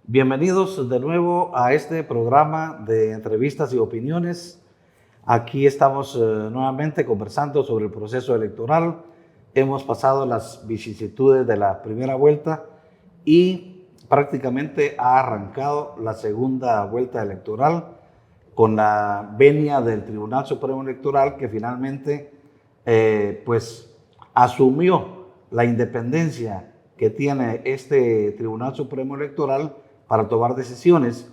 Bienvenidos de nuevo a este programa de entrevistas y opiniones. Aquí estamos nuevamente conversando sobre el proceso electoral. Hemos pasado las vicisitudes de la primera vuelta y prácticamente ha arrancado la segunda vuelta electoral con la venia del Tribunal Supremo Electoral, que finalmente asumió la independencia que tiene este Tribunal Supremo Electoral para tomar decisiones,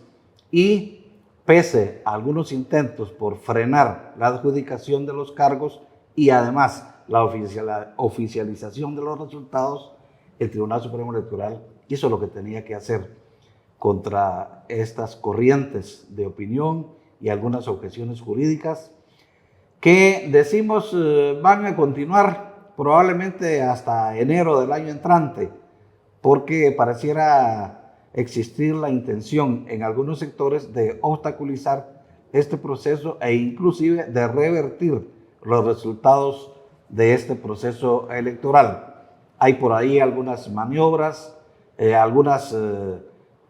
y pese a algunos intentos por frenar la adjudicación de los cargos y además la oficialización de los resultados, el Tribunal Supremo Electoral hizo lo que tenía que hacer contra estas corrientes de opinión y algunas objeciones jurídicas que decimos van a continuar probablemente hasta enero del año entrante, porque pareciera existir la intención en algunos sectores de obstaculizar este proceso e inclusive de revertir los resultados de este proceso electoral. Hay por ahí algunas maniobras, algunas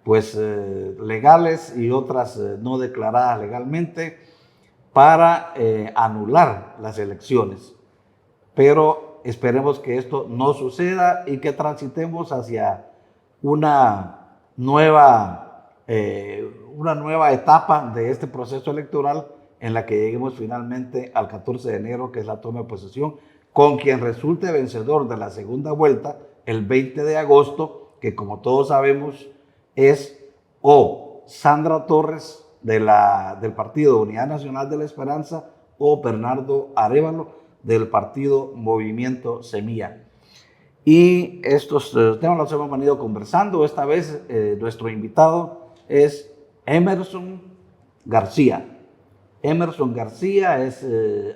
legales y otras no declaradas legalmente para anular las elecciones. Pero esperemos que esto no suceda y que transitemos hacia una nueva etapa de este proceso electoral en la que lleguemos finalmente al 14 de enero, que es la toma de posesión, con quien resulte vencedor de la segunda vuelta el 20 de agosto, que como todos sabemos es o Sandra Torres del Partido Unidad Nacional de la Esperanza o Bernardo Arévalo del Partido Movimiento Semilla. Y estos temas los hemos venido conversando. Esta vez nuestro invitado es Emerson García. Emerson García es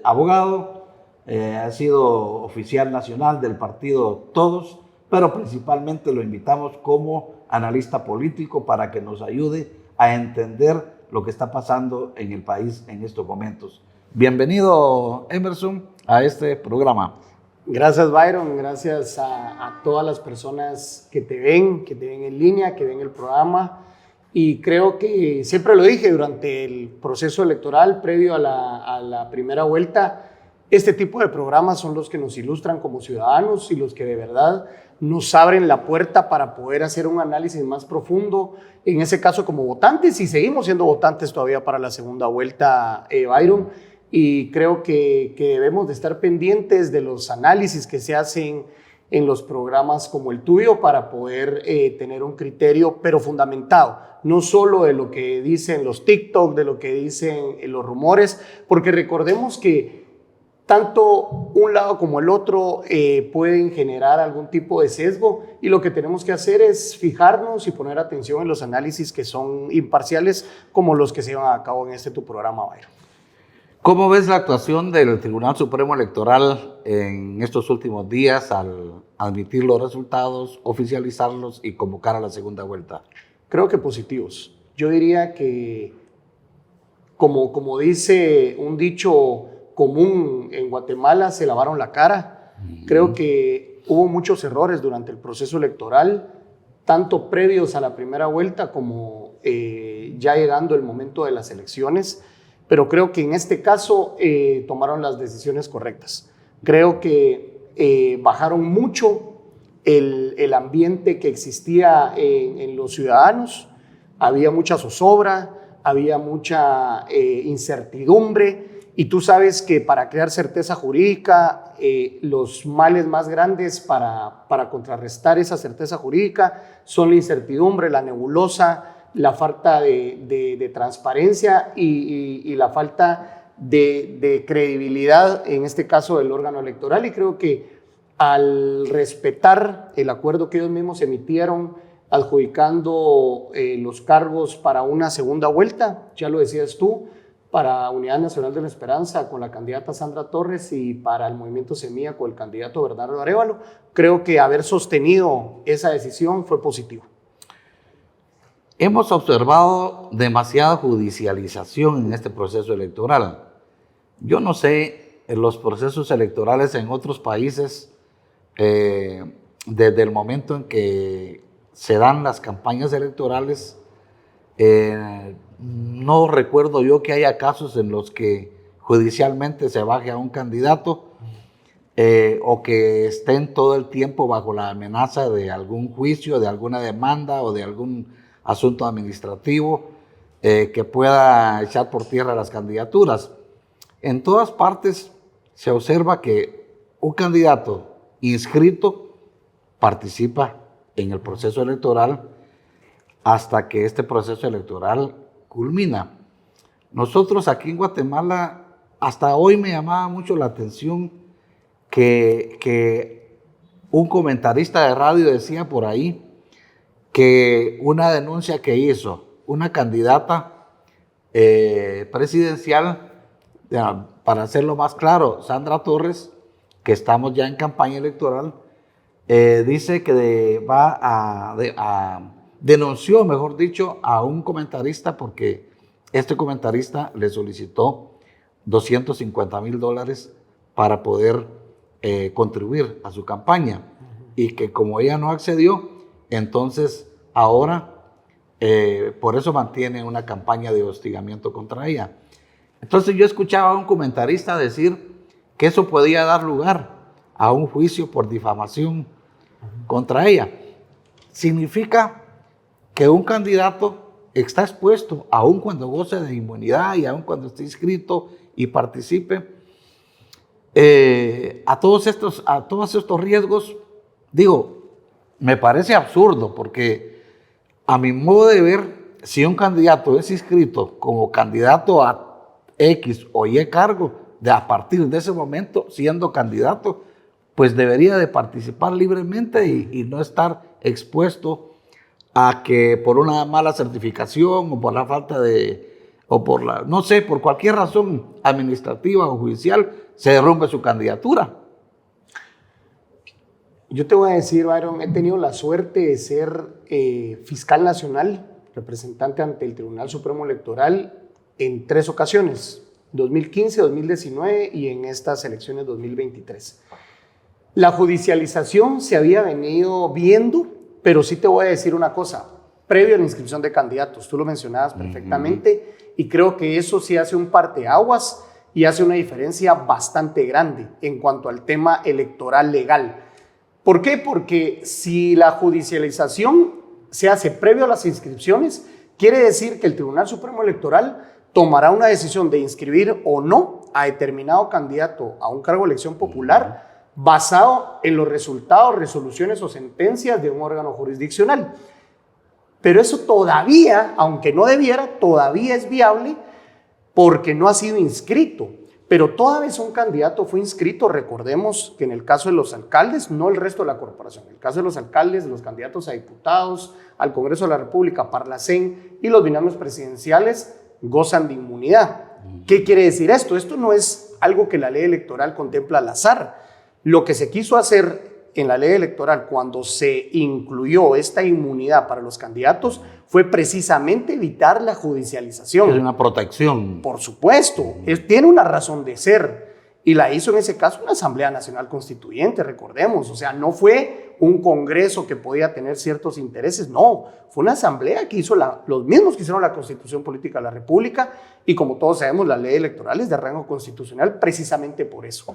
abogado, ha sido oficial nacional del partido Todos, pero principalmente lo invitamos como analista político para que nos ayude a entender lo que está pasando en el país en estos momentos. Bienvenido, Emerson, a este programa. Gracias, Byron. Gracias a todas las personas que te ven en línea, que ven el programa. Y creo que siempre lo dije durante el proceso electoral previo a la primera vuelta, este tipo de programas son los que nos ilustran como ciudadanos y los que de verdad nos abren la puerta para poder hacer un análisis más profundo, en ese caso como votantes, y seguimos siendo votantes todavía para la segunda vuelta, Byron. Y creo que debemos de estar pendientes de los análisis que se hacen en los programas como el tuyo para poder tener un criterio, pero fundamentado, no solo de lo que dicen los TikTok, de lo que dicen los rumores, porque recordemos que tanto un lado como el otro pueden generar algún tipo de sesgo, y lo que tenemos que hacer es fijarnos y poner atención en los análisis que son imparciales, como los que se llevan a cabo en tu programa, Byron. ¿Cómo ves la actuación del Tribunal Supremo Electoral en estos últimos días al admitir los resultados, oficializarlos y convocar a la segunda vuelta? Creo que positivos. Yo diría que, como dice un dicho común en Guatemala, se lavaron la cara. Creo que hubo muchos errores durante el proceso electoral, tanto previos a la primera vuelta como ya llegando el momento de las elecciones. Pero creo que en este caso tomaron las decisiones correctas. Creo que bajaron mucho el ambiente que existía en los ciudadanos. Había mucha zozobra, había mucha incertidumbre, y tú sabes que para crear certeza jurídica, los males más grandes para contrarrestar esa certeza jurídica son la incertidumbre, la nebulosa, la falta de transparencia y la falta de credibilidad, en este caso del órgano electoral. Y creo que al respetar el acuerdo que ellos mismos emitieron adjudicando los cargos para una segunda vuelta, ya lo decías tú, para Unidad Nacional de la Esperanza con la candidata Sandra Torres y para el Movimiento Semilla con el candidato Bernardo Arévalo, creo que haber sostenido esa decisión fue positivo. Hemos observado demasiada judicialización en este proceso electoral. Yo no sé, en los procesos electorales en otros países, desde el momento en que se dan las campañas electorales, no recuerdo yo que haya casos en los que judicialmente se baje a un candidato o que estén todo el tiempo bajo la amenaza de algún juicio, de alguna demanda o de algún asunto administrativo que pueda echar por tierra las candidaturas. En todas partes se observa que un candidato inscrito participa en el proceso electoral hasta que este proceso electoral culmina. Nosotros aquí en Guatemala, hasta hoy me llamaba mucho la atención que un comentarista de radio decía por ahí que una denuncia que hizo una candidata presidencial, para hacerlo más claro, Sandra Torres, que estamos ya en campaña electoral, dice que denunció, mejor dicho, a un comentarista porque este comentarista le solicitó $250,000 para poder contribuir a su campaña y que como ella no accedió, entonces ahora por eso mantiene una campaña de hostigamiento contra ella. Entonces yo escuchaba a un comentarista decir que eso podía dar lugar a un juicio por difamación contra ella. Significa que un candidato está expuesto, aun cuando goce de inmunidad y aun cuando esté inscrito y participe, a todos estos riesgos. Digo, me parece absurdo porque a mi modo de ver, si un candidato es inscrito como candidato a X o Y cargo, a partir de ese momento, siendo candidato, pues debería de participar libremente y no estar expuesto a que por una mala certificación o por la falta de, o por la, no sé, por cualquier razón administrativa o judicial, se derrumbe su candidatura. Yo te voy a decir, Byron, he tenido la suerte de ser fiscal nacional, representante ante el Tribunal Supremo Electoral en 3 ocasiones, 2015, 2019 y en estas elecciones 2023. La judicialización se había venido viendo, pero sí te voy a decir una cosa, previo a la inscripción de candidatos, tú lo mencionabas perfectamente, y creo que eso sí hace un parteaguas y hace una diferencia bastante grande en cuanto al tema electoral legal. ¿Por qué? Porque si la judicialización se hace previo a las inscripciones, quiere decir que el Tribunal Supremo Electoral tomará una decisión de inscribir o no a determinado candidato a un cargo de elección popular basado en los resultados, resoluciones o sentencias de un órgano jurisdiccional. Pero eso todavía, aunque no debiera, todavía es viable porque no ha sido inscrito. Pero toda vez un candidato fue inscrito, recordemos que en el caso de los alcaldes, no el resto de la corporación, en el caso de los alcaldes, los candidatos a diputados, al Congreso de la República, Parlacén y los binomios presidenciales gozan de inmunidad. ¿Qué quiere decir esto? Esto no es algo que la ley electoral contempla al azar. Lo que se quiso hacer en la ley electoral cuando se incluyó esta inmunidad para los candidatos fue precisamente evitar la judicialización. Es una protección. Por supuesto, tiene una razón de ser y la hizo en ese caso una Asamblea Nacional Constituyente, recordemos, o sea, no fue un Congreso que podía tener ciertos intereses, no, fue una Asamblea que hizo los mismos que hicieron la Constitución Política de la República y como todos sabemos la ley electoral es de rango constitucional precisamente por eso.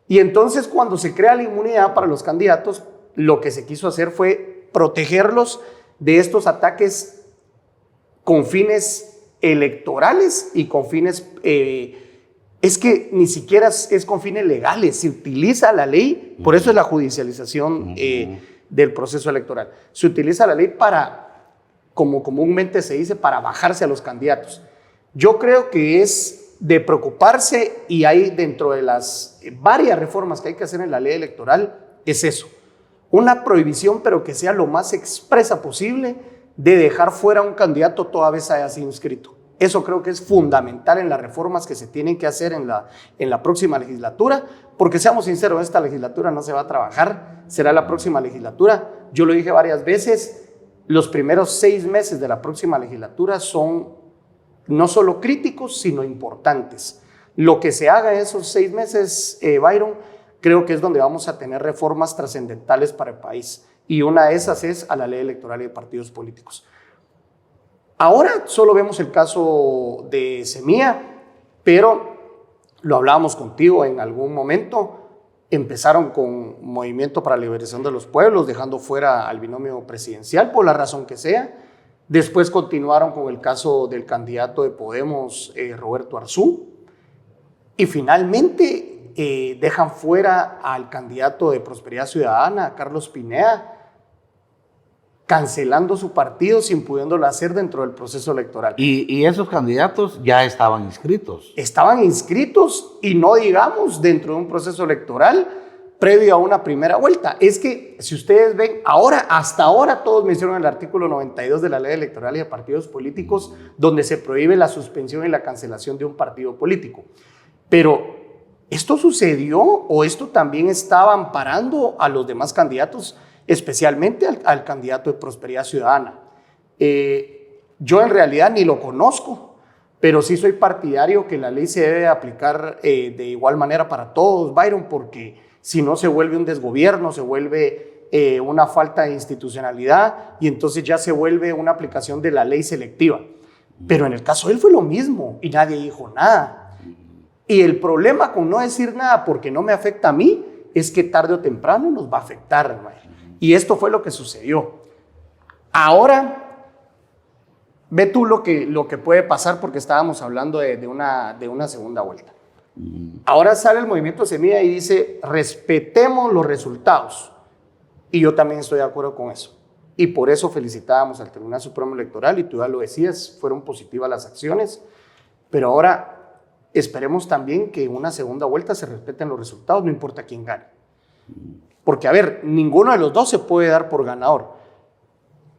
Y entonces cuando se crea la inmunidad para los candidatos, lo que se quiso hacer fue protegerlos de estos ataques con fines electorales y con fines, es que ni siquiera es con fines legales, se utiliza la ley, por eso es la judicialización del proceso electoral, se utiliza la ley para, como comúnmente se dice, para bajarse a los candidatos. Yo creo que es de preocuparse y hay dentro de las varias reformas que hay que hacer en la ley electoral, es eso, una prohibición pero que sea lo más expresa posible de dejar fuera a un candidato toda vez haya sido inscrito. Eso creo que es fundamental en las reformas que se tienen que hacer en la próxima legislatura, porque seamos sinceros, esta legislatura no se va a trabajar, será la próxima legislatura. Yo lo dije varias veces, los primeros 6 meses de la próxima legislatura son no solo críticos, sino importantes. Lo que se haga esos 6 meses, Byron, creo que es donde vamos a tener reformas trascendentales para el país. y una de esas es a la ley electoral y de partidos políticos. Ahora solo vemos el caso de Semilla, pero lo hablábamos contigo en algún momento. Empezaron con Movimiento para la Liberación de los Pueblos, dejando fuera al binomio presidencial por la razón que sea. Después continuaron con el caso del candidato de Podemos, Roberto Arzú. Y finalmente dejan fuera al candidato de Prosperidad Ciudadana, Carlos Pineda, cancelando su partido sin pudiéndolo hacer dentro del proceso electoral. Y esos candidatos ya estaban inscritos. Estaban inscritos y no digamos dentro de un proceso electoral previo a una primera vuelta. Es que si ustedes ven, hasta ahora todos mencionan el artículo 92 de la Ley Electoral y de Partidos Políticos, donde se prohíbe la suspensión y la cancelación de un partido político. Pero ¿esto sucedió o esto también estaba amparando a los demás candidatos, especialmente al candidato de Prosperidad Ciudadana? Yo en realidad ni lo conozco, pero sí soy partidario que la ley se debe aplicar de igual manera para todos, Byron, porque si no se vuelve un desgobierno, se vuelve una falta de institucionalidad y entonces ya se vuelve una aplicación de la ley selectiva. Pero en el caso de él fue lo mismo y nadie dijo nada. Y el problema con no decir nada porque no me afecta a mí es que tarde o temprano nos va a afectar, hermano. Y esto fue lo que sucedió. Ahora, ve tú lo que puede pasar porque estábamos hablando de una segunda vuelta. Ahora sale el Movimiento Semilla y dice, respetemos los resultados. Y yo también estoy de acuerdo con eso. Y por eso felicitábamos al Tribunal Supremo Electoral, y tú ya lo decías, fueron positivas las acciones. Pero ahora esperemos también que en una segunda vuelta se respeten los resultados, no importa quién gane. Porque, a ver, ninguno de los dos se puede dar por ganador.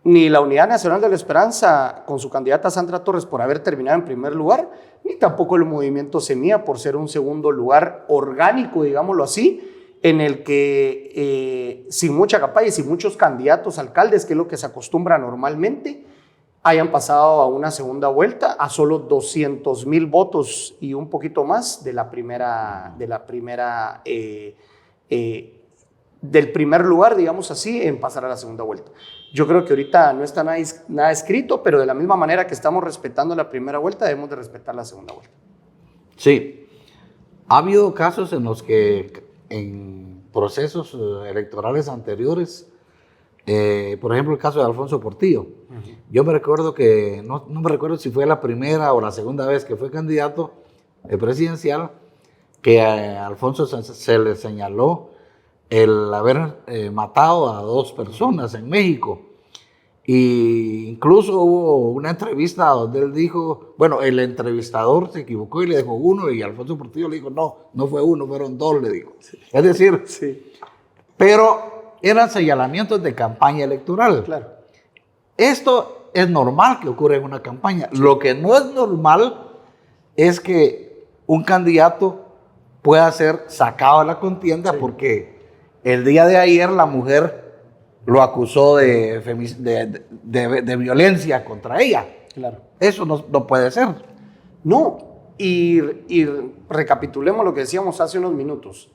Ni la Unidad Nacional de la Esperanza con su candidata Sandra Torres por haber terminado en primer lugar, ni tampoco el Movimiento Semilla por ser un segundo lugar orgánico, digámoslo así, en el que sin mucha campaña y sin muchos candidatos alcaldes, que es lo que se acostumbra normalmente, hayan pasado a una segunda vuelta a solo 200,000 votos y un poquito más del primer lugar, digamos así, en pasar a la segunda vuelta. Yo creo que ahorita no está nada escrito, pero de la misma manera que estamos respetando la primera vuelta, debemos de respetar la segunda vuelta. Sí, ha habido casos en los que en procesos electorales anteriores, por ejemplo el caso de Alfonso Portillo, yo me recuerdo que, no me recuerdo si fue la primera o la segunda vez que fue candidato presidencial, que a Alfonso se le señaló el haber matado a 2 personas en México. Y incluso hubo una entrevista donde él dijo, bueno, el entrevistador se equivocó y le dejó 1, y Alfonso Portillo le dijo, no fue 1, fueron 2, le dijo. Sí. Es decir, sí. Pero eran señalamientos de campaña electoral. Claro. Esto es normal que ocurra en una campaña. Sí. Lo que no es normal es que un candidato pueda ser sacado de la contienda, sí, porque el día de ayer la mujer lo acusó de violencia contra ella. Claro. Eso no puede ser. No, y recapitulemos lo que decíamos hace unos minutos.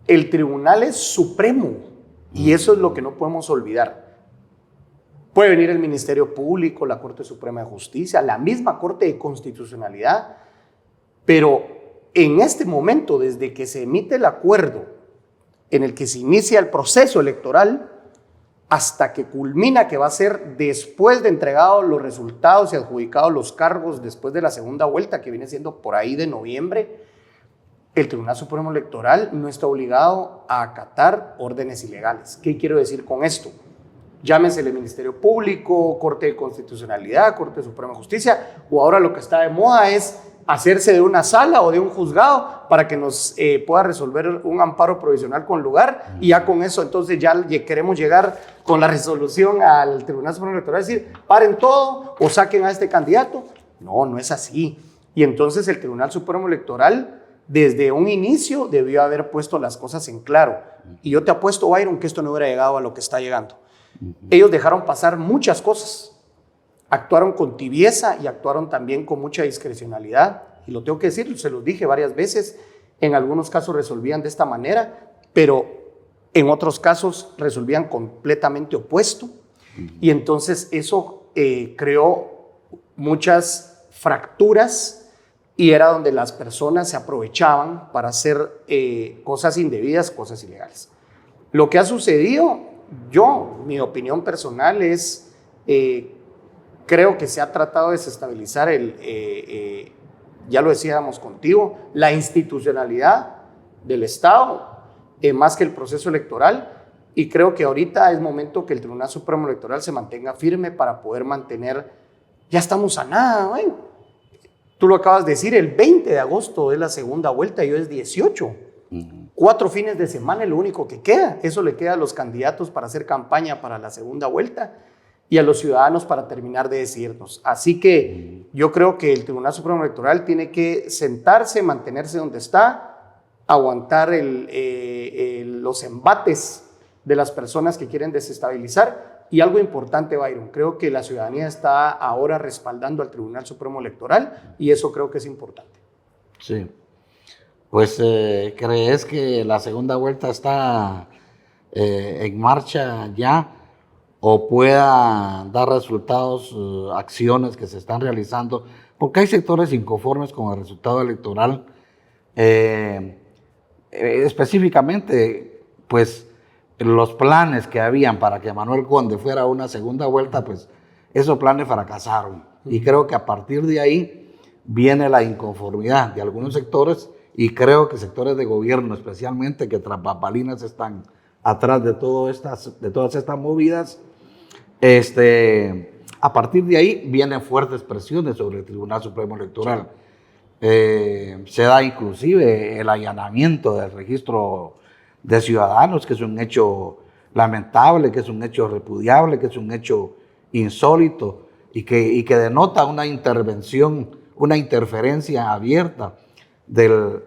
El tribunal es supremo y eso es lo que no podemos olvidar. Puede venir el Ministerio Público, la Corte Suprema de Justicia, la misma Corte de Constitucionalidad, pero en este momento, desde que se emite el acuerdo en el que se inicia el proceso electoral, hasta que culmina, que va a ser después de entregados los resultados y adjudicados los cargos después de la segunda vuelta, que viene siendo por ahí de noviembre, el Tribunal Supremo Electoral no está obligado a acatar órdenes ilegales. ¿Qué quiero decir con esto? Llámese el Ministerio Público, Corte de Constitucionalidad, Corte Suprema de Justicia, o ahora lo que está de moda es hacerse de una sala o de un juzgado para que nos pueda resolver un amparo provisional con lugar, y ya con eso entonces ya queremos llegar con la resolución al Tribunal Supremo Electoral y decir, paren todo o saquen a este candidato. No es así. Y entonces el Tribunal Supremo Electoral desde un inicio debió haber puesto las cosas en claro. Y yo te apuesto, Byron, que esto no hubiera llegado a lo que está llegando. Ellos dejaron pasar muchas cosas. Actuaron con tibieza y actuaron también con mucha discrecionalidad. Y lo tengo que decir, se los dije varias veces, en algunos casos resolvían de esta manera, pero En otros casos resolvían completamente opuesto. Y entonces eso creó muchas fracturas y era donde las personas se aprovechaban para hacer cosas indebidas, cosas ilegales. Lo que ha sucedido, mi opinión personal es, creo que se ha tratado de desestabilizar ya lo decíamos contigo, la institucionalidad del Estado, más que el proceso electoral, y creo que ahorita es momento que el Tribunal Supremo Electoral se mantenga firme para poder mantener, ya estamos a nada, bueno, tú lo acabas de decir, el 20 de agosto es la segunda vuelta y hoy es 18. 4 fines de semana es lo único que queda. Eso le queda a los candidatos para hacer campaña para la segunda vuelta y a los ciudadanos para terminar de decidirnos. Así que yo creo que el Tribunal Supremo Electoral tiene que sentarse, mantenerse donde está, aguantar los embates de las personas que quieren desestabilizar. Y algo importante, Byron, creo que la ciudadanía está ahora respaldando al Tribunal Supremo Electoral y eso creo que es importante. Sí. Pues, ¿crees que la segunda vuelta está en marcha ya o pueda dar resultados, acciones que se están realizando? Porque hay sectores inconformes con el resultado electoral. Específicamente, pues, los planes que habían para que Manuel Conde fuera a una segunda vuelta, pues, esos planes fracasaron. Y creo que a partir de ahí viene la inconformidad de algunos sectores. Y creo que sectores de gobierno, especialmente, que tras bambalinas están atrás de todas estas movidas, a partir de ahí vienen fuertes presiones sobre el Tribunal Supremo Electoral. Se da inclusive el allanamiento del registro de ciudadanos, que es un hecho lamentable, que es un hecho repudiable, que es un hecho insólito y que denota una intervención, una interferencia abierta del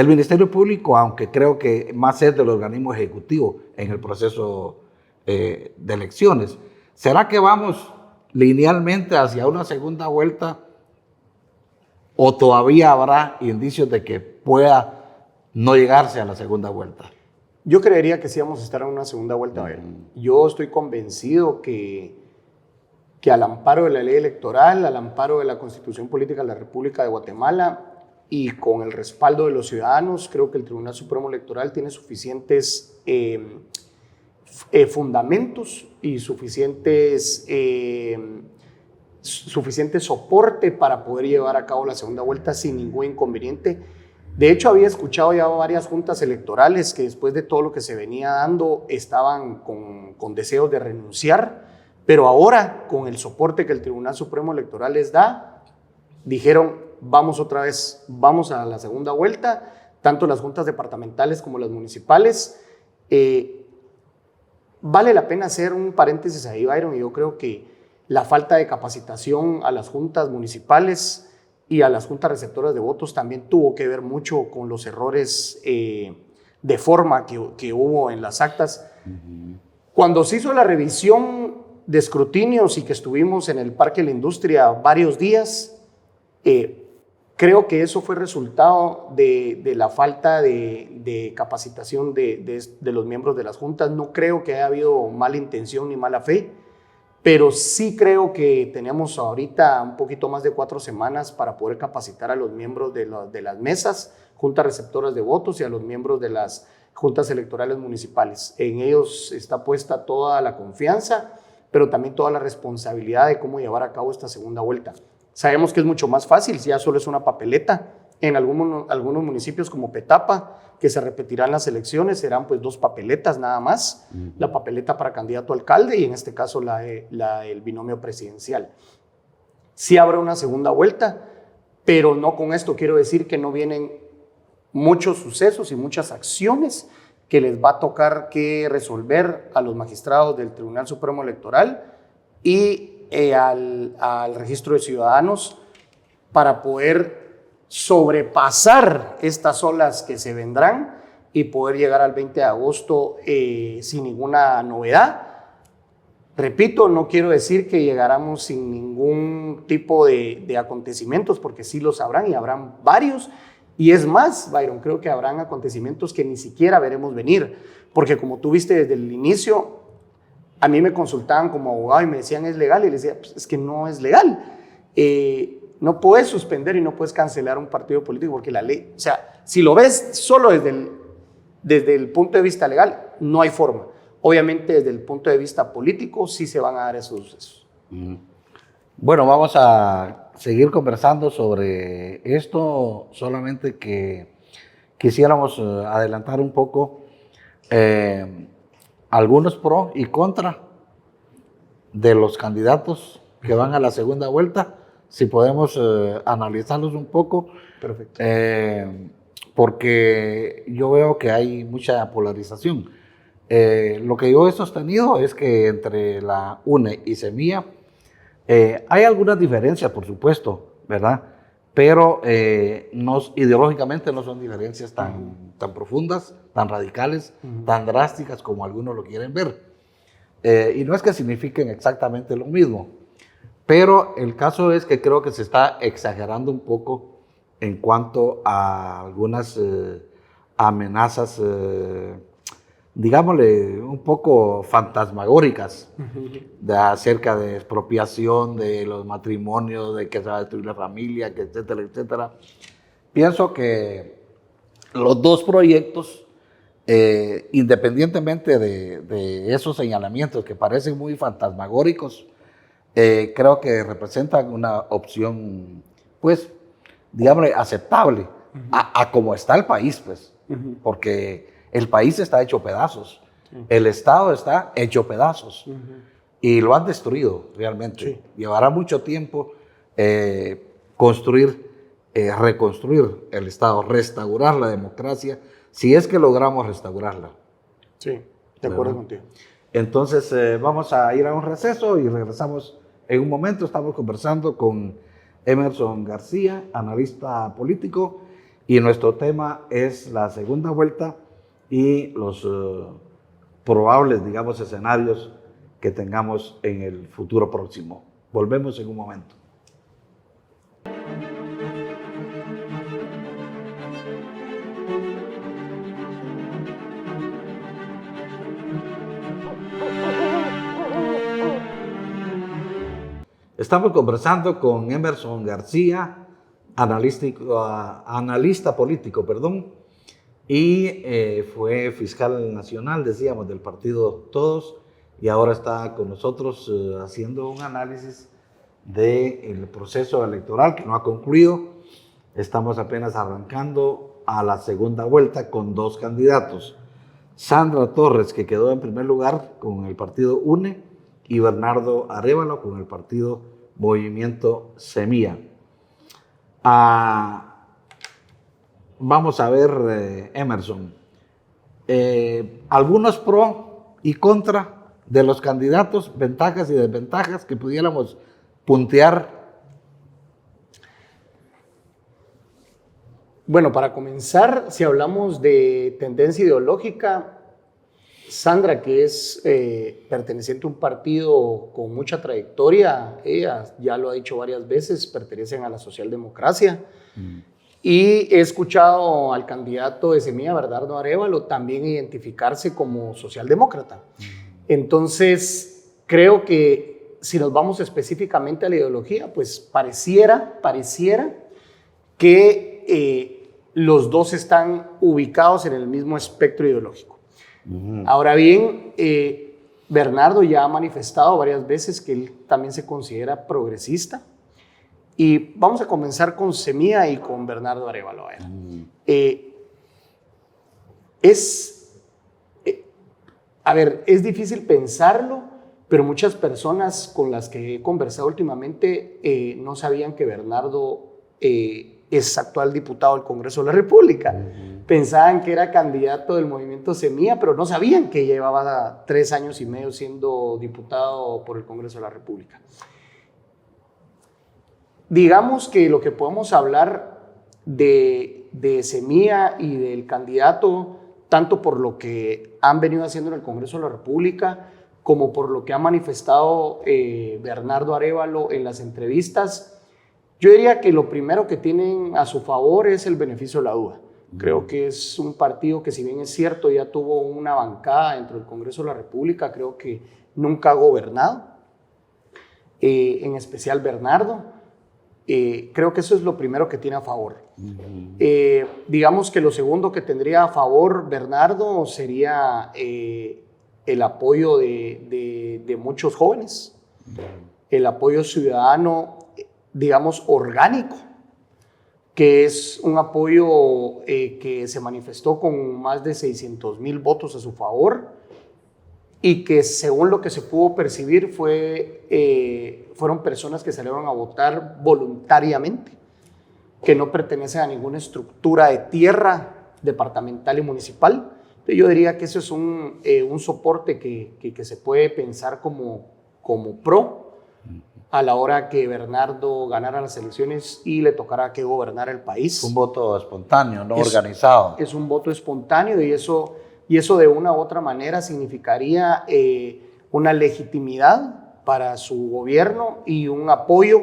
Ministerio Público, aunque creo que más es del organismo ejecutivo en el proceso de elecciones. ¿Será que vamos linealmente hacia una segunda vuelta o todavía habrá indicios de que pueda no llegarse a la segunda vuelta? Yo creería que sí vamos a estar en una segunda vuelta. Yo estoy convencido que al amparo de la ley electoral, al amparo de la Constitución Política de la República de Guatemala, y con el respaldo de los ciudadanos, creo que el Tribunal Supremo Electoral tiene suficientes fundamentos y suficiente soporte para poder llevar a cabo la segunda vuelta sin ningún inconveniente. De hecho, había escuchado ya varias juntas electorales que después de todo lo que se venía dando estaban con deseos de renunciar, pero ahora, con el soporte que el Tribunal Supremo Electoral les da, dijeron: vamos otra vez, vamos a la segunda vuelta, tanto las juntas departamentales como las municipales. Vale la pena hacer un paréntesis ahí, Byron, y yo creo que la falta de capacitación a las juntas municipales y a las juntas receptoras de votos también tuvo que ver mucho con los errores de forma que hubo en las actas. Cuando se hizo la revisión de escrutinios y que estuvimos en el Parque de la Industria varios días, creo que eso fue resultado de la falta de capacitación de los miembros de las juntas. No creo que haya habido mala intención ni mala fe, pero sí creo que tenemos ahorita un poquito más de 4 semanas para poder capacitar a los miembros de las mesas, juntas receptoras de votos, y a los miembros de las juntas electorales municipales. En ellos está puesta toda la confianza, pero también toda la responsabilidad de cómo llevar a cabo esta segunda vuelta. Sabemos que es mucho más fácil si ya solo es una papeleta. En algunos municipios como Petapa, que se repetirán las elecciones, serán pues 2 papeletas nada más, la papeleta para candidato a alcalde y en este caso el binomio presidencial. Sí habrá una segunda vuelta, pero no con esto quiero decir que no vienen muchos sucesos y muchas acciones que les va a tocar que resolver a los magistrados del Tribunal Supremo Electoral y al registro de ciudadanos para poder sobrepasar estas olas que se vendrán y poder llegar al 20 de agosto sin ninguna novedad. Repito, no quiero decir que llegáramos sin ningún tipo de acontecimientos, porque sí los habrán y habrán varios, Y es más, Byron, creo que habrán acontecimientos que ni siquiera veremos venir, porque como tú viste desde el inicio, a mí me consultaban como abogado y me decían es legal, y les decía, pues es que no es legal. No puedes suspender y no puedes cancelar un partido político porque la ley, o sea, si lo ves solo desde el punto de vista legal, no hay forma. Obviamente desde el punto de vista político sí se van a dar esos sucesos. Bueno, vamos a seguir conversando sobre esto, solamente que quisiéramos adelantar un poco algunos pro y contra de los candidatos que van a la segunda vuelta, si podemos analizarlos un poco. Perfecto. Porque yo veo que hay mucha polarización. Lo que yo he sostenido es que entre la UNE y Semilla hay algunas diferencias, por supuesto, ¿verdad? Pero ideológicamente no son diferencias tan profundas, tan radicales, tan drásticas como algunos lo quieren ver. Y no es que signifiquen exactamente lo mismo, pero el caso es que creo que se está exagerando un poco en cuanto a algunas amenazas, digámosle, un poco fantasmagóricas acerca de expropiación de los matrimonios, de que se va a destruir la familia, que etcétera, etcétera. Pienso que los dos proyectos, independientemente de esos señalamientos que parecen muy fantasmagóricos, creo que representan una opción, pues, digámosle, aceptable a cómo está el país, pues, porque el país está hecho pedazos, el Estado está hecho pedazos y lo han destruido realmente. Sí. Llevará mucho tiempo construir, reconstruir el Estado, restaurar la democracia, si es que logramos restaurarla. Sí, de acuerdo contigo. Entonces vamos a ir a un receso y regresamos en un momento. Estamos conversando con Emerson García, analista político, y nuestro tema es la segunda vuelta y los probables, digamos, escenarios que tengamos en el futuro próximo. Volvemos en un momento. Estamos conversando con Emerson García, analista político, y fue fiscal nacional, decíamos, del partido Todos, y ahora está con nosotros haciendo un análisis del proceso electoral que no ha concluido. Estamos apenas arrancando a la segunda vuelta con dos candidatos. Sandra Torres, que quedó en primer lugar con el partido UNE, y Bernardo Arévalo con el partido Movimiento Semilla. Vamos a ver, Emerson, algunos pro y contra de los candidatos, ventajas y desventajas que pudiéramos puntear. Bueno, para comenzar, si hablamos de tendencia ideológica, Sandra, que es perteneciente a un partido con mucha trayectoria, ella ya lo ha dicho varias veces, pertenecen a la socialdemocracia. Y he escuchado al candidato de Semilla, Bernardo Arévalo, también identificarse como socialdemócrata. Entonces, creo que si nos vamos específicamente a la ideología, pues pareciera que los dos están ubicados en el mismo espectro ideológico. Ahora bien, Bernardo ya ha manifestado varias veces que él también se considera progresista. Y vamos a comenzar con Semilla y con Bernardo Arévalo. Es difícil pensarlo, pero muchas personas con las que he conversado últimamente no sabían que Bernardo es actual diputado del Congreso de la República. Pensaban que era candidato del movimiento Semilla, pero no sabían que llevaba 3 años y medio siendo diputado por el Congreso de la República. Digamos que lo que podemos hablar de Semilla y del candidato, tanto por lo que han venido haciendo en el Congreso de la República, como por lo que ha manifestado Bernardo Arévalo en las entrevistas, Yo diría que lo primero que tienen a su favor es el beneficio de la duda. Creo que es un partido que, si bien es cierto, ya tuvo una bancada dentro del Congreso de la República, creo que nunca ha gobernado, en especial Bernardo. Creo que eso es lo primero que tiene a favor. Digamos que lo segundo que tendría a favor Bernardo sería el apoyo de muchos jóvenes, el apoyo ciudadano, digamos, orgánico, que es un apoyo que se manifestó con más de 600,000 votos a su favor y que, según lo que se pudo percibir, fueron personas que salieron a votar voluntariamente, que no pertenecen a ninguna estructura de tierra departamental y municipal. Entonces, yo diría que eso es un soporte que se puede pensar como pro a la hora que Bernardo ganara las elecciones y le tocara que gobernara el país. Un voto espontáneo, no organizado. Es un voto espontáneo, y eso de una u otra manera significaría una legitimidad para su gobierno y un apoyo,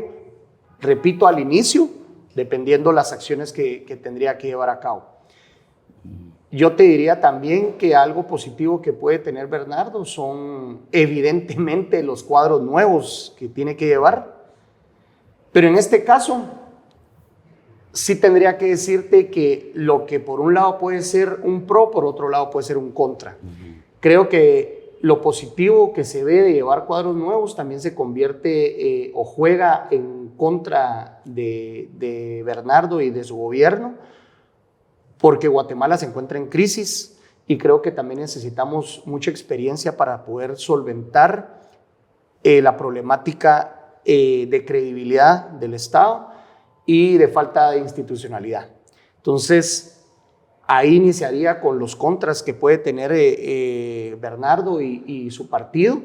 repito, al inicio, dependiendo las acciones que tendría que llevar a cabo. Yo te diría también que algo positivo que puede tener Bernardo son evidentemente los cuadros nuevos que tiene que llevar, pero en este caso sí tendría que decirte que lo que por un lado puede ser un pro, por otro lado puede ser un contra. Creo que lo positivo que se ve de llevar cuadros nuevos también se convierte o juega en contra de Bernardo y de su gobierno, porque Guatemala se encuentra en crisis y creo que también necesitamos mucha experiencia para poder solventar la problemática de credibilidad del Estado y de falta de institucionalidad. Entonces, ahí iniciaría con los contras que puede tener Bernardo y su partido.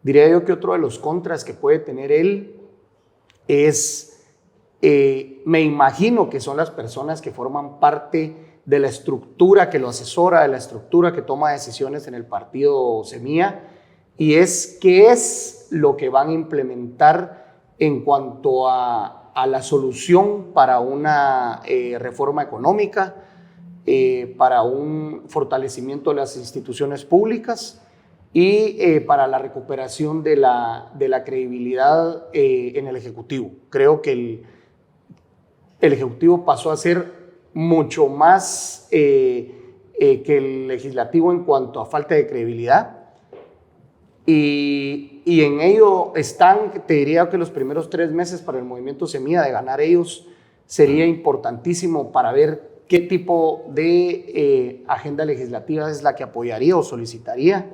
Diría yo que otro de los contras que puede tener él es, me imagino que son las personas que forman parte de la estructura que lo asesora, de la estructura que toma decisiones en el partido Semilla, y es qué es lo que van a implementar en cuanto a la solución para una reforma económica, para un fortalecimiento de las instituciones públicas y para la recuperación de la credibilidad en el Ejecutivo. Creo que el Ejecutivo pasó a ser mucho más que el Legislativo en cuanto a falta de credibilidad, y en ello están, te diría que los primeros 3 meses para el movimiento Semilla, de ganar ellos, sería importantísimo para ver qué tipo de agenda legislativa es la que apoyaría o solicitaría.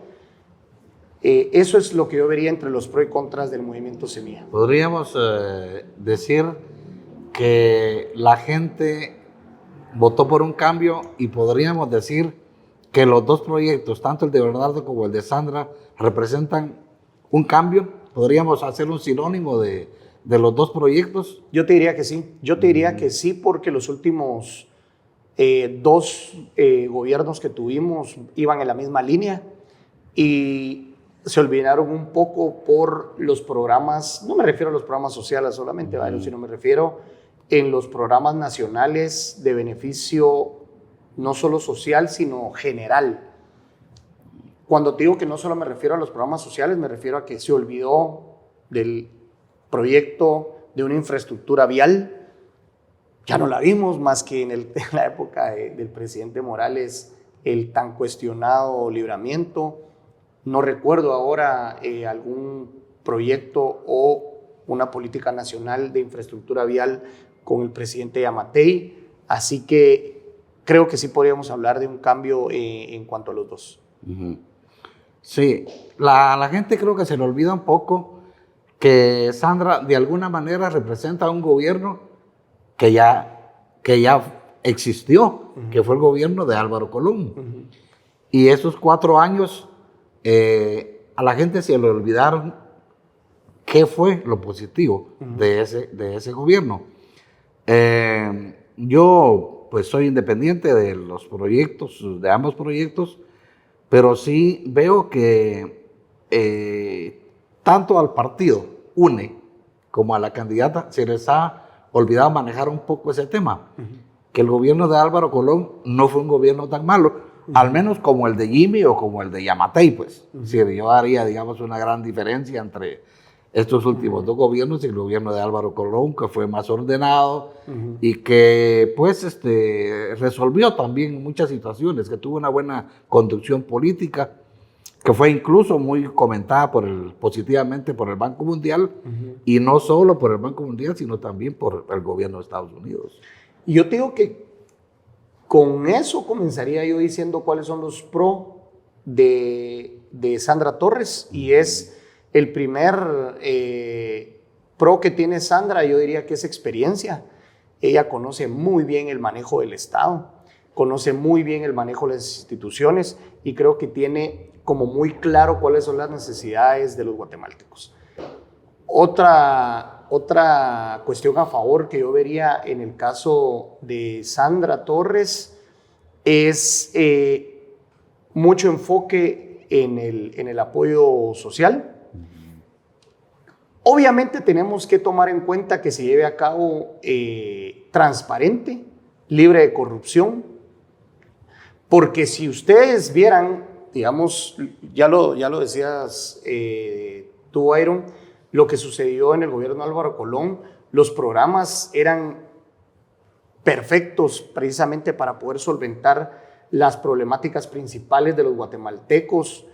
Eso es lo que yo vería entre los pros y contras del movimiento Semilla. Podríamos decir que la gente votó por un cambio, y podríamos decir que los dos proyectos, tanto el de Bernardo como el de Sandra, representan un cambio. ¿Podríamos hacer un sinónimo de los dos proyectos? Yo te diría que sí. Yo te diría que sí, porque los últimos 2 gobiernos que tuvimos iban en la misma línea y se olvidaron un poco por los programas. No me refiero a los programas sociales solamente, sino me refiero en los programas nacionales de beneficio no solo social, sino general. Cuando te digo que no solo me refiero a los programas sociales, me refiero a que se olvidó del proyecto de una infraestructura vial. Ya no la vimos más que en la época del presidente Morales, el tan cuestionado libramiento. No recuerdo ahora algún proyecto o una política nacional de infraestructura vial con el presidente Yamatei. Así que creo que sí podríamos hablar de un cambio en cuanto a los dos. Sí, la gente creo que se le olvida un poco que Sandra de alguna manera representa un gobierno que ya existió, que fue el gobierno de Álvaro Colom. Y esos 4 años a la gente se le olvidaron qué fue lo positivo de ese gobierno. Yo pues soy independiente de los proyectos, de ambos proyectos, pero sí veo que tanto al partido UNE como a la candidata se les ha olvidado manejar un poco ese tema, que el gobierno de Álvaro Colón no fue un gobierno tan malo, al menos como el de Jimmy o como el de Yamatei, pues. Sí, yo haría, digamos, una gran diferencia entre estos últimos dos gobiernos y el gobierno de Álvaro Colón, que fue más ordenado y que, pues, resolvió también muchas situaciones, que tuvo una buena conducción política, que fue incluso muy comentada positivamente por el Banco Mundial, y no solo por el Banco Mundial, sino también por el gobierno de Estados Unidos. Y yo te digo que con eso comenzaría yo diciendo cuáles son los pro de Sandra Torres, y es el primer pro que tiene Sandra, yo diría que es experiencia. Ella conoce muy bien el manejo del Estado, conoce muy bien el manejo de las instituciones, y creo que tiene como muy claro cuáles son las necesidades de los guatemaltecos. Otra cuestión a favor que yo vería en el caso de Sandra Torres es mucho enfoque en el apoyo social. Obviamente tenemos que tomar en cuenta que se lleve a cabo transparente, libre de corrupción, porque si ustedes vieran, digamos, ya lo decías tú, Iron, lo que sucedió en el gobierno de Álvaro Colón, los programas eran perfectos precisamente para poder solventar las problemáticas principales de los guatemaltecos,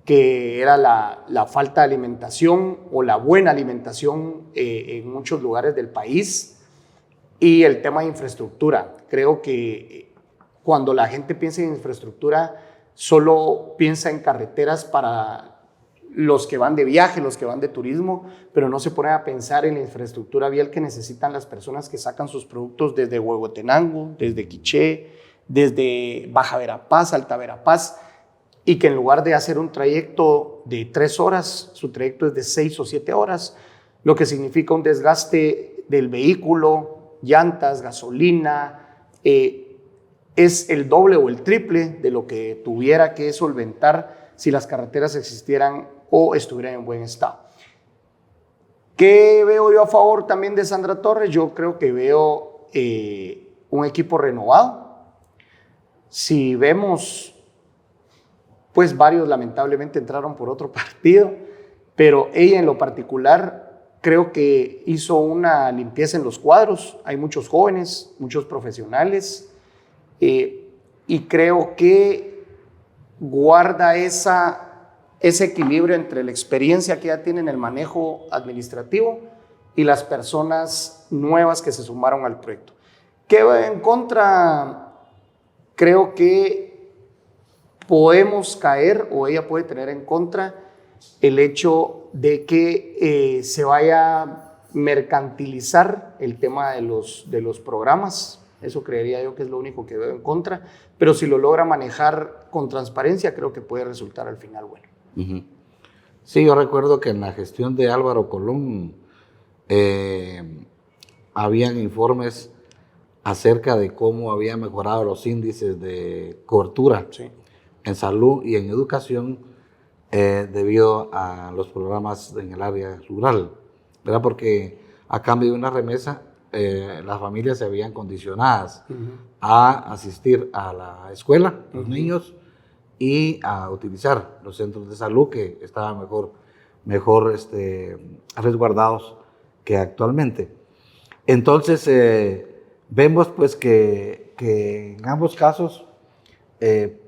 que era la falta de alimentación o la buena alimentación en muchos lugares del país, y el tema de infraestructura. Creo que cuando la gente piensa en infraestructura, solo piensa en carreteras para los que van de viaje, los que van de turismo, pero no se pone a pensar en la infraestructura vial que necesitan las personas que sacan sus productos desde Huehuetenango, desde Quiché, desde Baja Verapaz, Alta Verapaz, y que en lugar de hacer un trayecto de 3 horas, su trayecto es de 6 o 7 horas, lo que significa un desgaste del vehículo, llantas, gasolina, es el doble o el triple de lo que tuviera que solventar si las carreteras existieran o estuvieran en buen estado. ¿Qué veo yo a favor también de Sandra Torres? Yo creo que veo un equipo renovado. Si vemos, pues varios lamentablemente entraron por otro partido, pero ella en lo particular creo que hizo una limpieza en los cuadros. Hay muchos jóvenes, muchos profesionales, y creo que guarda ese equilibrio entre la experiencia que ya tiene en el manejo administrativo y las personas nuevas que se sumaron al proyecto. ¿Qué va en contra? Creo que podemos caer, o ella puede tener en contra, el hecho de que se vaya a mercantilizar el tema de los programas. Eso creería yo que es lo único que veo en contra, pero si lo logra manejar con transparencia, creo que puede resultar al final bueno. Sí, yo recuerdo que en la gestión de Álvaro Colón habían informes acerca de cómo había mejorado los índices de cobertura en salud y en educación debido a los programas en el área rural, ¿verdad? Porque a cambio de una remesa, las familias se habían condicionadas a asistir a la escuela, los niños, y a utilizar los centros de salud que estaban mejor resguardados que actualmente. Entonces, vemos pues que en ambos casos,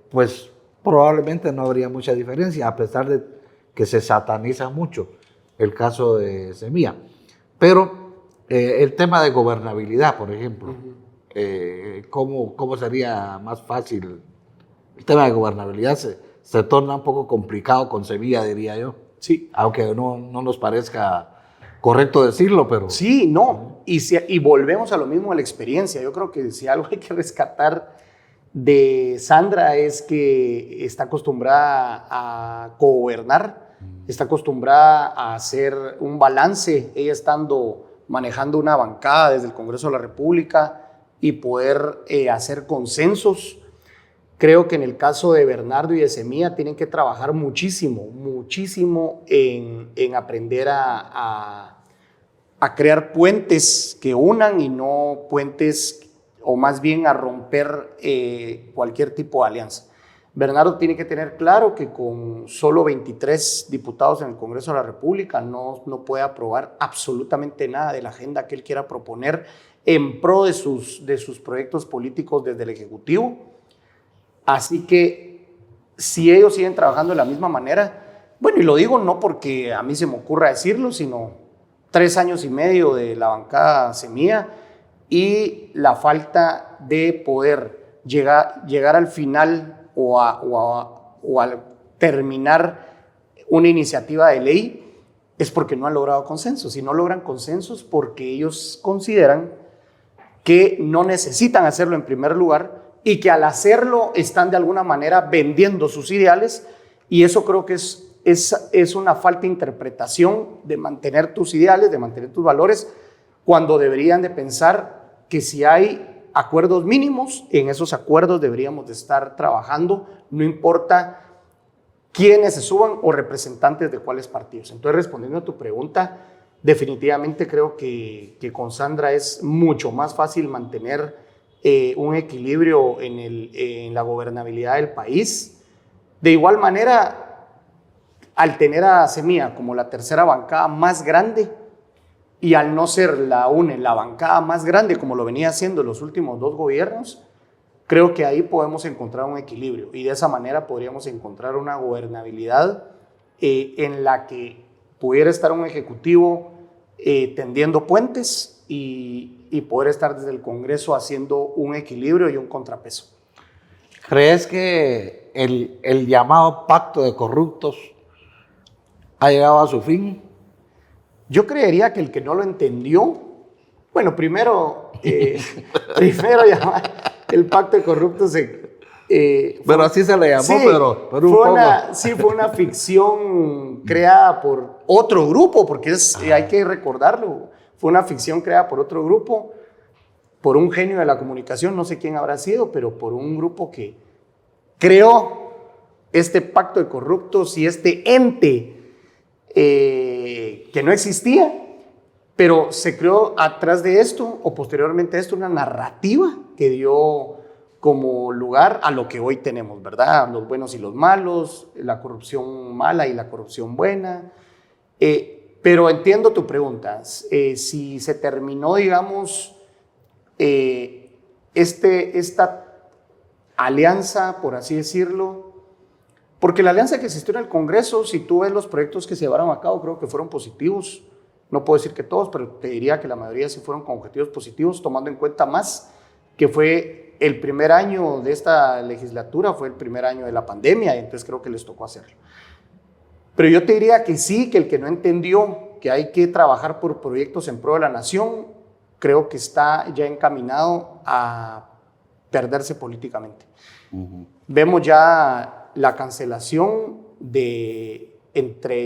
pues probablemente no habría mucha diferencia, a pesar de que se sataniza mucho el caso de Semilla. Pero el tema de gobernabilidad, por ejemplo, ¿cómo sería más fácil? El tema de gobernabilidad se torna un poco complicado con Semilla, diría yo. Sí. Aunque no nos parezca correcto decirlo, pero... Sí, no. Y volvemos a lo mismo, a la experiencia. Yo creo que si algo hay que rescatar de Sandra es que está acostumbrada a gobernar, está acostumbrada a hacer un balance, ella manejando una bancada desde el Congreso de la República y poder hacer consensos. Creo que en el caso de Bernardo y de Semilla tienen que trabajar muchísimo en aprender a a crear puentes que unan y no puentes, o más bien a romper cualquier tipo de alianza. Bernardo tiene que tener claro que con solo 23 diputados en el Congreso de la República no puede aprobar absolutamente nada de la agenda que él quiera proponer en pro de sus proyectos políticos desde el Ejecutivo. Así que si ellos siguen trabajando de la misma manera, bueno, y lo digo no porque a mí se me ocurra decirlo, sino 3 años y medio de la bancada Semilla y la falta de poder llegar al final o al terminar una iniciativa de ley, es porque no han logrado consensos. Y no logran consensos porque ellos consideran que no necesitan hacerlo en primer lugar y que al hacerlo están de alguna manera vendiendo sus ideales, y eso creo que es una falta de interpretación de mantener tus ideales, de mantener tus valores, cuando deberían de pensar que si hay acuerdos mínimos, en esos acuerdos deberíamos de estar trabajando, no importa quiénes se suban o representantes de cuáles partidos. Entonces, respondiendo a tu pregunta, definitivamente creo que con Sandra es mucho más fácil mantener un equilibrio en la gobernabilidad del país. De igual manera, al tener a Semilla como la tercera bancada más grande, y al no ser la bancada más grande como lo venía haciendo los últimos 2 gobiernos, creo que ahí podemos encontrar un equilibrio y de esa manera podríamos encontrar una gobernabilidad en la que pudiera estar un ejecutivo tendiendo puentes y poder estar desde el Congreso haciendo un equilibrio y un contrapeso. ¿Crees que el llamado pacto de corruptos ha llegado a su fin? Yo creería que el que no lo entendió, bueno, primero el pacto de corruptos pero así se le llamó, sí, pero fue una ficción creada por otro grupo, porque hay que recordarlo, fue una ficción creada por otro grupo, por un genio de la comunicación, no sé quién habrá sido, pero por un grupo que creó este pacto de corruptos y este ente que no existía, pero se creó atrás de esto o posteriormente a esto una narrativa que dio como lugar a lo que hoy tenemos, ¿verdad? Los buenos y los malos, la corrupción mala y la corrupción buena. Pero entiendo tu pregunta. Si se terminó, digamos, esta alianza, por así decirlo, porque la alianza que existió en el Congreso, si tú ves los proyectos que se llevaron a cabo, creo que fueron positivos. No puedo decir que todos, pero te diría que la mayoría sí fueron con objetivos positivos, tomando en cuenta más que fue el primer año de esta legislatura, fue el primer año de la pandemia, y entonces creo que les tocó hacerlo. Pero yo te diría que sí, que el que no entendió que hay que trabajar por proyectos en pro de la nación, creo que está ya encaminado a perderse políticamente. Vemos ya la cancelación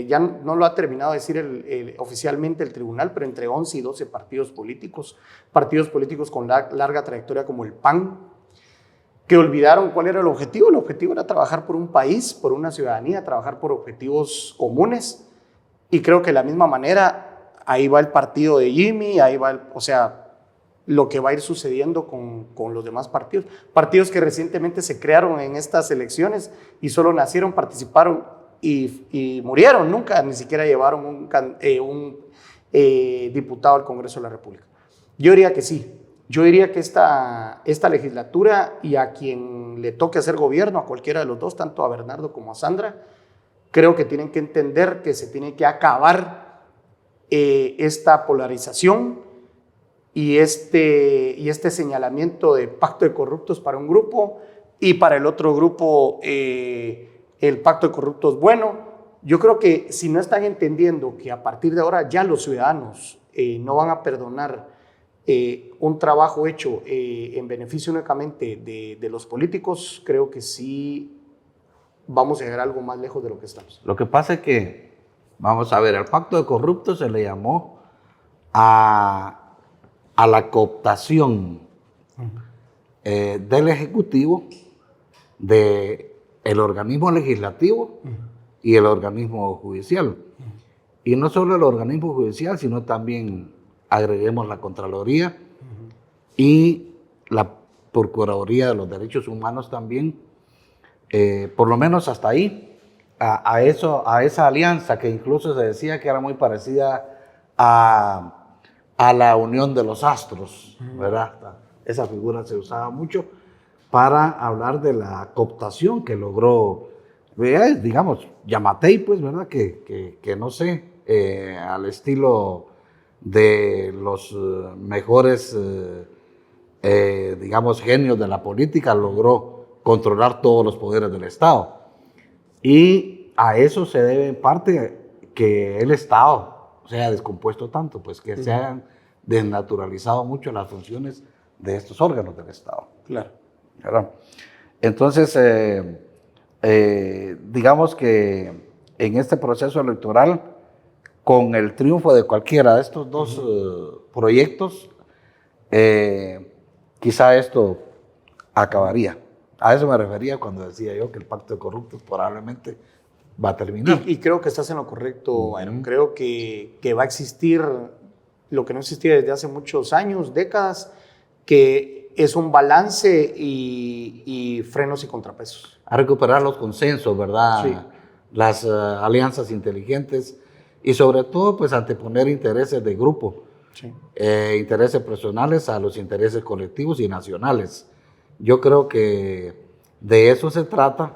ya no lo ha terminado de decir oficialmente el tribunal, pero entre 11 y 12 partidos políticos con larga trayectoria como el PAN, que olvidaron cuál era el objetivo. El objetivo era trabajar por un país, por una ciudadanía, trabajar por objetivos comunes, y creo que de la misma manera ahí va el partido de Jimmy, ahí va lo que va a ir sucediendo con los demás partidos que recientemente se crearon en estas elecciones y solo nacieron, participaron y murieron, nunca ni siquiera llevaron un diputado al Congreso de la República. Yo diría que sí, yo diría que esta legislatura, y a quien le toque hacer gobierno, a cualquiera de los dos, tanto a Bernardo como a Sandra, creo que tienen que entender que se tiene que acabar esta polarización y este señalamiento de pacto de corruptos para un grupo y para el otro grupo el pacto de corruptos bueno. Yo creo que si no están entendiendo que a partir de ahora ya los ciudadanos no van a perdonar un trabajo hecho en beneficio únicamente de los políticos, creo que sí vamos a llegar a algo más lejos de lo que estamos. Lo que pasa es que, vamos a ver, al pacto de corruptos se le llamó a la cooptación del Ejecutivo, del organismo legislativo y el organismo judicial. Y no solo el organismo judicial, sino también agreguemos la Contraloría y la Procuraduría de los Derechos Humanos también, por lo menos hasta ahí, a esa alianza que incluso se decía que era muy parecida a la unión de los astros, ¿verdad? Esa figura se usaba mucho para hablar de la cooptación que logró, digamos, Yamatei, pues, ¿verdad? Que no sé, al estilo de los mejores, digamos, genios de la política, logró controlar todos los poderes del Estado. Y a eso se debe en parte que el Estado se haya descompuesto tanto, pues que se hayan desnaturalizado mucho las funciones de estos órganos del Estado. Claro. ¿Verdad? Entonces, digamos que en este proceso electoral, con el triunfo de cualquiera de estos dos proyectos, quizá esto acabaría. A eso me refería cuando decía yo que el pacto de corruptos probablemente va a terminar. Y creo que estás en lo correcto, Byron. Creo que va a existir lo que no existía desde hace muchos años, décadas, que es un balance y frenos y contrapesos. A recuperar los consensos, ¿verdad? Sí. Las alianzas inteligentes y sobre todo, pues, anteponer intereses de grupo, Sí. Intereses personales a los intereses colectivos y nacionales. Yo creo que de eso se trata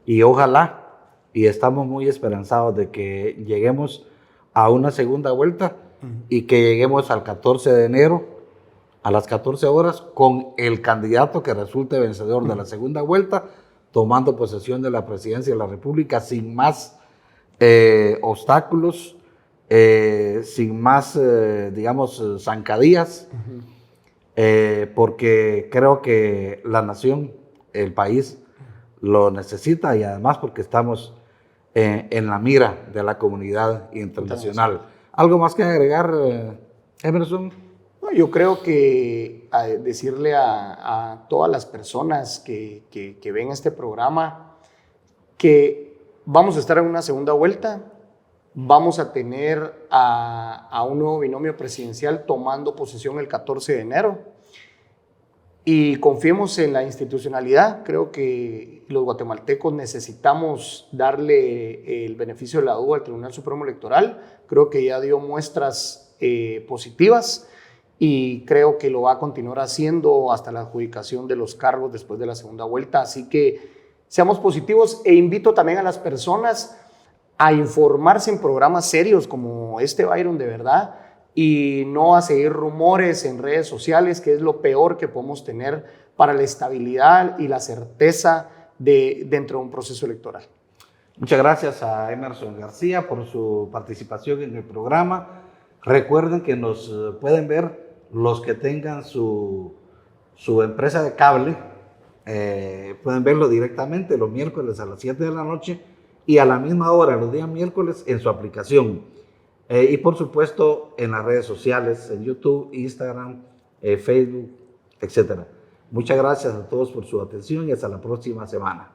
y ojalá, y estamos muy esperanzados de que lleguemos a una segunda vuelta y que lleguemos al 14 de enero a las 14 horas con el candidato que resulte vencedor de la segunda vuelta, tomando posesión de la presidencia de la República sin más obstáculos, sin más, digamos, zancadillas, porque creo que la nación, el país, lo necesita y además porque estamos en la mira de la comunidad internacional. ¿Algo más que agregar, Emerson? No, yo creo que decirle a todas las personas que ven este programa que vamos a estar en una segunda vuelta, vamos a tener a un nuevo binomio presidencial tomando posesión el 14 de enero y confiemos en la institucionalidad. Creo que los guatemaltecos necesitamos darle el beneficio de la duda al Tribunal Supremo Electoral. Creo que ya dio muestras positivas y creo que lo va a continuar haciendo hasta la adjudicación de los cargos después de la segunda vuelta. Así que seamos positivos e invito también a las personas a informarse en programas serios como este, Byron, de verdad, y no a seguir rumores en redes sociales, que es lo peor que podemos tener para la estabilidad y la certeza dentro de un proceso electoral. Muchas gracias a Emerson García por su participación en el programa. Recuerden que nos pueden ver los que tengan su empresa de cable, pueden verlo directamente los miércoles a las 7 de la noche y a la misma hora los días miércoles en su aplicación. Y por supuesto en las redes sociales, en YouTube, Instagram, Facebook, etc. Muchas gracias a todos por su atención y hasta la próxima semana.